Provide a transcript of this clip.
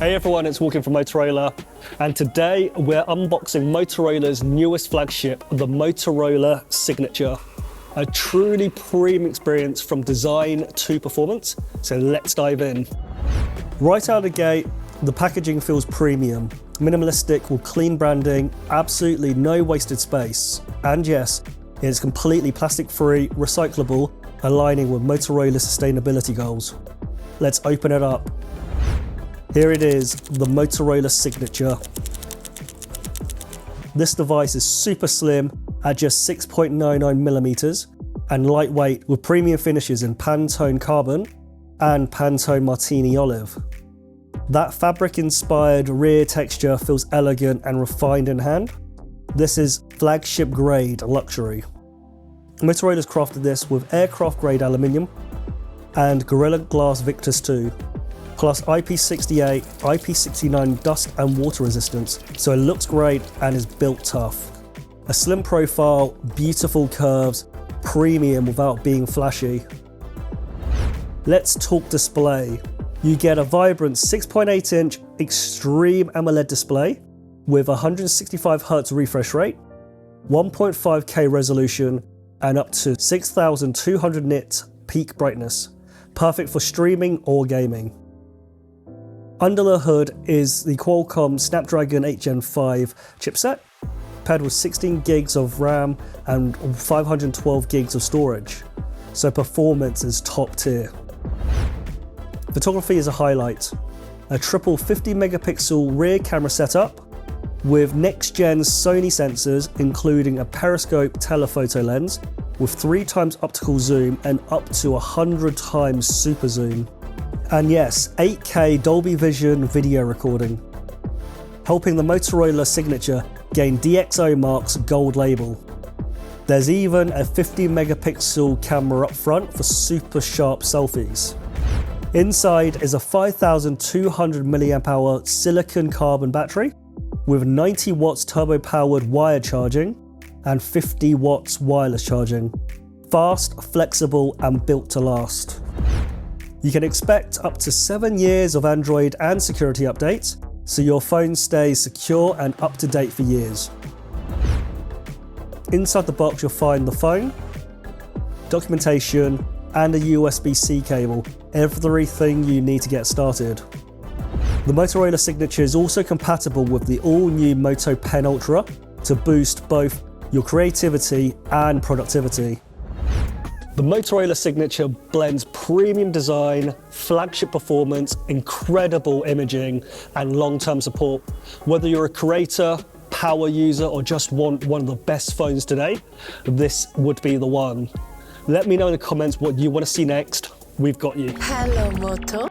Hey everyone, it's Walking from Motorola, and today we're unboxing Motorola's newest flagship, the Motorola Signature. A truly premium experience from design to performance, so let's dive in. Right out of the gate, the packaging feels premium, minimalistic with clean branding, absolutely no wasted space. And yes, it's completely plastic-free, recyclable, aligning with Motorola's sustainability goals. Let's open it up. Here it is, the Motorola Signature. This device is super slim at just 6.99 millimeters and lightweight with premium finishes in Pantone Carbon and Pantone Martini Olive. That fabric-inspired rear texture feels elegant and refined in hand. This is flagship grade luxury. Motorola's crafted this with aircraft grade aluminium and Gorilla Glass Victus 2. Plus IP68, IP69 dust and water resistance, so it looks great and is built tough. A slim profile, beautiful curves, premium without being flashy. Let's talk display. You get a vibrant 6.8-inch Extreme AMOLED display with 165Hz refresh rate, 1.5K resolution, and up to 6,200 nits peak brightness, perfect for streaming or gaming. Under the hood is the Qualcomm Snapdragon 8 Gen 5 chipset, paired with 16 gigs of RAM and 512 gigs of storage, so performance is top tier. Photography is a highlight. A triple 50 megapixel rear camera setup with next-gen Sony sensors, including a periscope telephoto lens with 3x optical zoom and up to 100x super zoom. And yes, 8K Dolby Vision video recording, helping the Motorola Signature gain DxO Mark's gold label. There's even a 50 megapixel camera up front for super sharp selfies. Inside is a 5,200 mAh silicon carbon battery with 90 watts turbo powered wired charging and 50 watts wireless charging. Fast, flexible, and built to last. You can expect up to 7 years of Android and security updates, so your phone stays secure and up to date for years. Inside the box you'll find the phone, documentation, and a USB-C cable, everything you need to get started. The Motorola Signature is also compatible with the all-new Moto Pen Ultra to boost both your creativity and productivity. The Motorola Signature blends premium design, flagship performance, incredible imaging, and long-term support. Whether you're a creator, power user, or just want one of the best phones today, this would be the one. Let me know in the comments what you want to see next. We've got you. Hello, Moto.